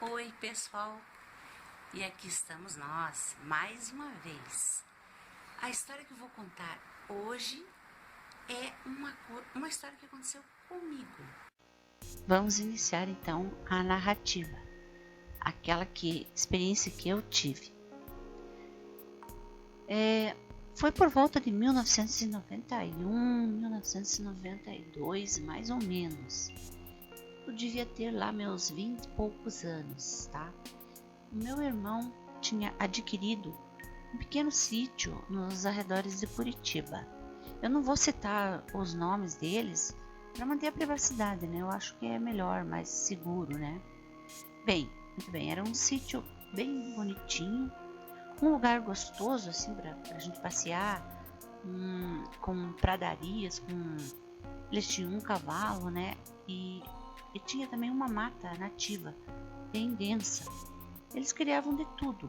Oi, pessoal, e aqui estamos nós, mais uma vez. A história que eu vou contar hoje é uma história que aconteceu comigo. Vamos iniciar então a narrativa, experiência que eu tive. Foi por volta de 1991, 1992, mais ou menos. Eu devia ter lá meus 20 e poucos anos, tá? O meu irmão tinha adquirido um pequeno sítio nos arredores de Curitiba. Eu não vou citar os nomes deles para manter a privacidade, né? Eu acho que é melhor, mais seguro, né? Muito bem, era um sítio bem bonitinho, um lugar gostoso assim para a gente passear, com pradarias, eles tinham um cavalo, né? E tinha também uma mata nativa, bem densa. Eles criavam de tudo,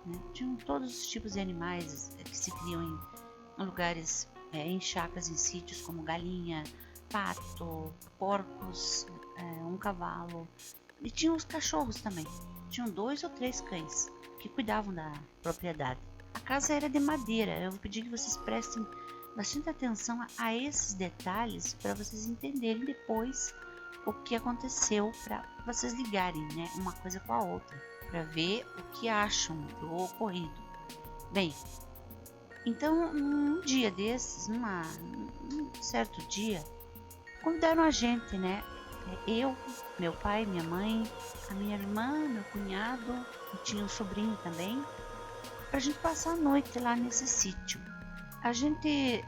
né? Tinham todos os tipos de animais que se criam em lugares, em chacras, em sítios, como galinha, pato, porcos, um cavalo. E tinham os cachorros também. Tinham 2 ou 3 cães que cuidavam da propriedade. A casa era de madeira. Eu vou pedir que vocês prestem bastante atenção a esses detalhes para vocês entenderem depois o que aconteceu, para vocês ligarem, né, uma coisa com a outra, para ver o que acham do ocorrido. Bem, então um dia desses, num certo dia, convidaram a gente, né? Eu, meu pai, minha mãe, a minha irmã, meu cunhado e tinha um sobrinho também, para a gente passar a noite lá nesse sítio. A gente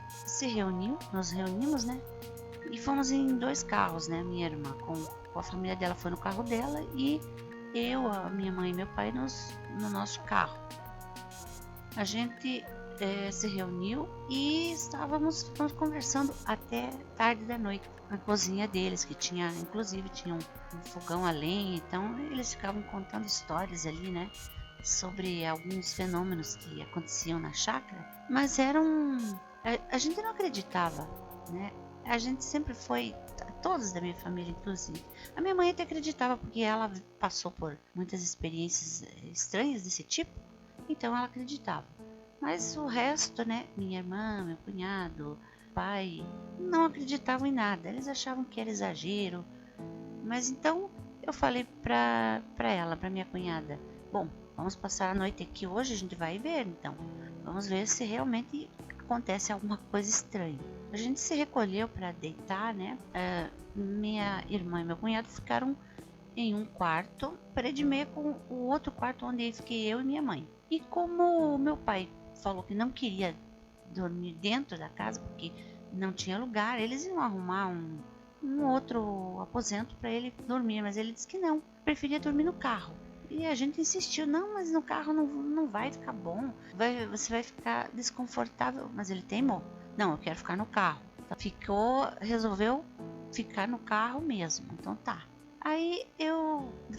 nos reunimos, né? E fomos em 2 carros, né? Minha irmã com a família dela foi no carro dela e eu, a minha mãe e meu pai no nosso carro. A gente se reuniu e estávamos conversando até tarde da noite na cozinha deles, que tinha um fogão a lenha, então eles ficavam contando histórias ali, né? Sobre alguns fenômenos que aconteciam na chácara, mas a gente não acreditava, né? A gente sempre foi, todos da minha família inclusive. A minha mãe até acreditava porque ela passou por muitas experiências estranhas desse tipo, então ela acreditava. Mas o resto, né? Minha irmã, meu cunhado, pai, não acreditavam em nada. Eles achavam que era exagero. Mas então eu falei pra minha cunhada: bom, vamos passar a noite aqui hoje, a gente vai ver então. Vamos ver se realmente acontece alguma coisa estranha. A gente se recolheu para deitar, né? Minha irmã e meu cunhado ficaram em um quarto, parede meia com o outro quarto onde fiquei eu e minha mãe. E como meu pai falou que não queria dormir dentro da casa porque não tinha lugar, eles iam arrumar um outro aposento para ele dormir, mas ele disse que não, preferia dormir no carro. E a gente insistiu: não, mas no carro não vai ficar bom, você vai ficar desconfortável. Mas ele teimou: não, eu quero ficar no carro. Então resolveu ficar no carro mesmo, então tá. Aí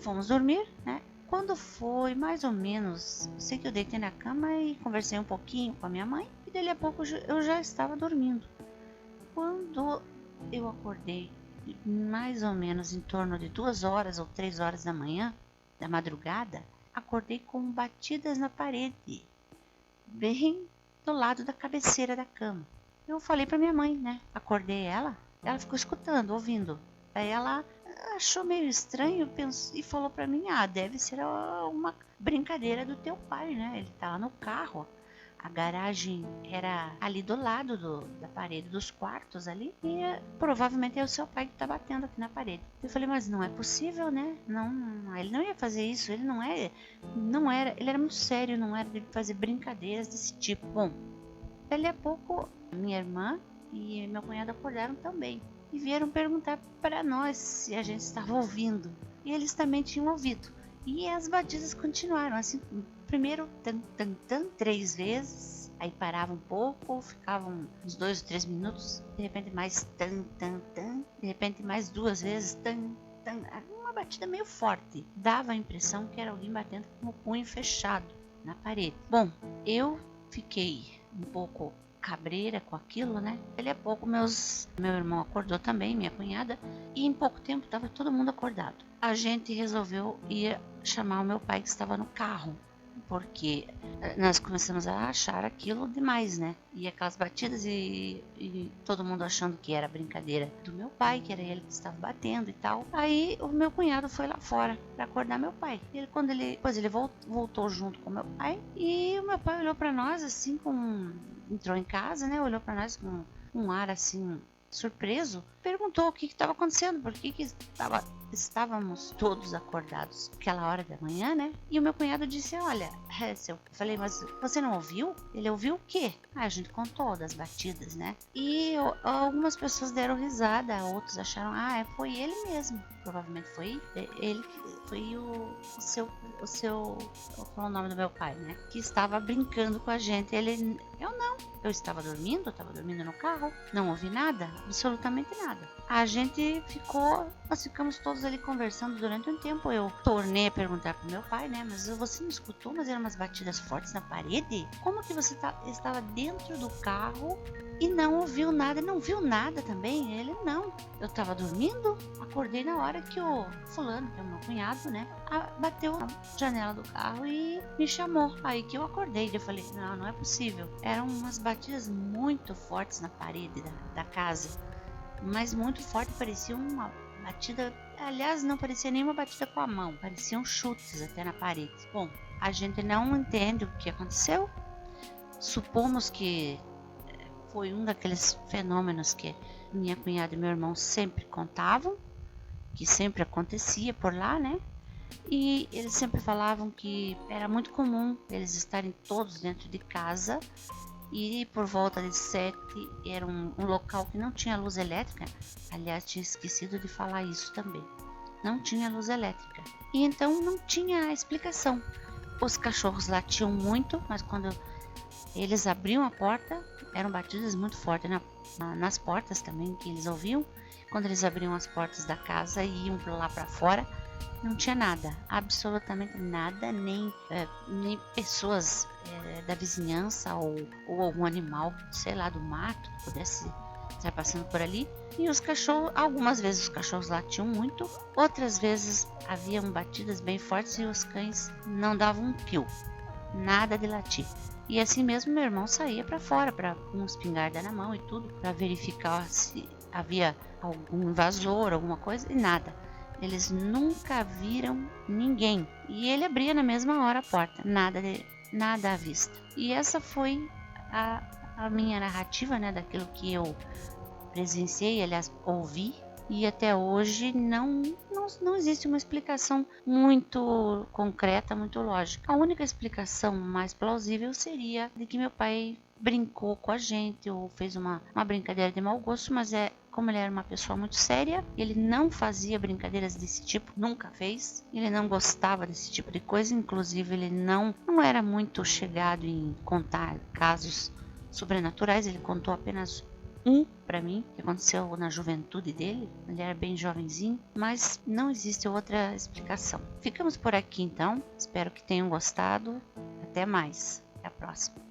fomos dormir, né? Quando foi mais ou menos, sei que eu deitei na cama e conversei um pouquinho com a minha mãe, e dali a pouco eu já estava dormindo. Quando eu acordei, mais ou menos em torno de 2 horas ou 3 horas da manhã, da madrugada, acordei com batidas na parede, bem do lado da cabeceira da cama. Eu falei para minha mãe, né? Acordei ela ficou escutando, ouvindo. Aí ela achou meio estranho e falou para mim: deve ser uma brincadeira do teu pai, né? Ele tá lá no carro. A garagem era ali do lado da parede dos quartos ali, e provavelmente é o seu pai que tá batendo aqui na parede. Eu falei: mas não é possível, né? Não, ele não ia fazer isso, ele ele era muito sério, não era de fazer brincadeiras desse tipo. Bom, dali a pouco minha irmã e meu cunhado acordaram também e vieram perguntar para nós se a gente estava ouvindo. E eles também tinham ouvido. E as batidas continuaram assim, primeiro tan tan tan 3 vezes, aí parava um pouco, ficavam uns 2 ou 3 minutos, de repente mais tan tan tan, de repente mais 2 vezes tan tan, uma batida meio forte. Dava a impressão que era alguém batendo com o punho fechado na parede. Bom, eu fiquei um pouco cabreira com aquilo, né? Dali a pouco meu irmão acordou também, minha cunhada, e em pouco tempo estava todo mundo acordado. A gente resolveu ir chamar o meu pai, que estava no carro, porque nós começamos a achar aquilo demais, né? E aquelas batidas e todo mundo achando que era brincadeira do meu pai, que era ele que estava batendo e tal. Aí o meu cunhado foi lá fora para acordar meu pai. Depois ele voltou junto com meu pai, e o meu pai olhou para nós assim entrou em casa, né? Olhou para nós com um ar assim surpreso, perguntou o que estava acontecendo, por que estávamos todos acordados aquela hora da manhã, né? E o meu cunhado disse, olha, eu falei, mas você não ouviu? Ele ouviu o quê? A gente contou das batidas, né? E algumas pessoas deram risada, outros acharam, foi ele mesmo. Provavelmente foi ele, foi o seu, qual é o nome do meu pai, né? Que estava brincando com a gente. Eu estava dormindo no carro, não ouvi nada, absolutamente nada. Nós ficamos todos ali conversando durante um tempo. Eu tornei a perguntar pro meu pai, né? Mas você não escutou? Mas eram umas batidas fortes na parede? Como que você estava dentro do carro e não ouviu nada? Não viu nada também? Ele, não. Eu estava dormindo, acordei na hora que o fulano, que é o meu cunhado, né? Bateu na janela do carro e me chamou. Aí que eu acordei. Eu falei, não é possível. Eram umas batidas muito fortes na parede da casa. Mas muito forte, parecia uma batida. Aliás, não parecia nenhuma batida com a mão, pareciam chutes até na parede. Bom, a gente não entende o que aconteceu. Supomos que foi um daqueles fenômenos que minha cunhada e meu irmão sempre contavam, que sempre acontecia por lá, né? E eles sempre falavam que era muito comum eles estarem todos dentro de casa. E por volta de 7 era um local que não tinha luz elétrica. Aliás, tinha esquecido de falar isso também. Não tinha luz elétrica. E então não tinha explicação. Os cachorros latiam muito, mas quando eles abriam a porta, eram batidas muito fortes nas portas também que eles ouviam. Quando eles abriam as portas da casa e iam lá para fora, não tinha nada, absolutamente nada, nem pessoas da vizinhança ou algum animal, sei lá, do mato que pudesse estar passando por ali. E os cachorros, algumas vezes os cachorros latiam muito, outras vezes haviam batidas bem fortes e os cães não davam um pio, nada de latir. E assim mesmo meu irmão saía para fora, com um espingarda na mão e tudo, para verificar se havia algum invasor, alguma coisa, e nada. Eles nunca viram ninguém. E ele abria na mesma hora a porta. Nada à vista. E essa foi a minha narrativa, né? Daquilo que eu presenciei, aliás, ouvi. E até hoje não existe uma explicação muito concreta, muito lógica. A única explicação mais plausível seria de que meu pai brincou com a gente ou fez uma brincadeira de mau gosto, mas como ele era uma pessoa muito séria, ele não fazia brincadeiras desse tipo, nunca fez. Ele não gostava desse tipo de coisa, inclusive ele não era muito chegado em contar casos sobrenaturais. Ele contou apenas um para mim, que aconteceu na juventude dele. Ele era bem jovenzinho, mas não existe outra explicação. Ficamos por aqui então, espero que tenham gostado. Até mais, até a próxima.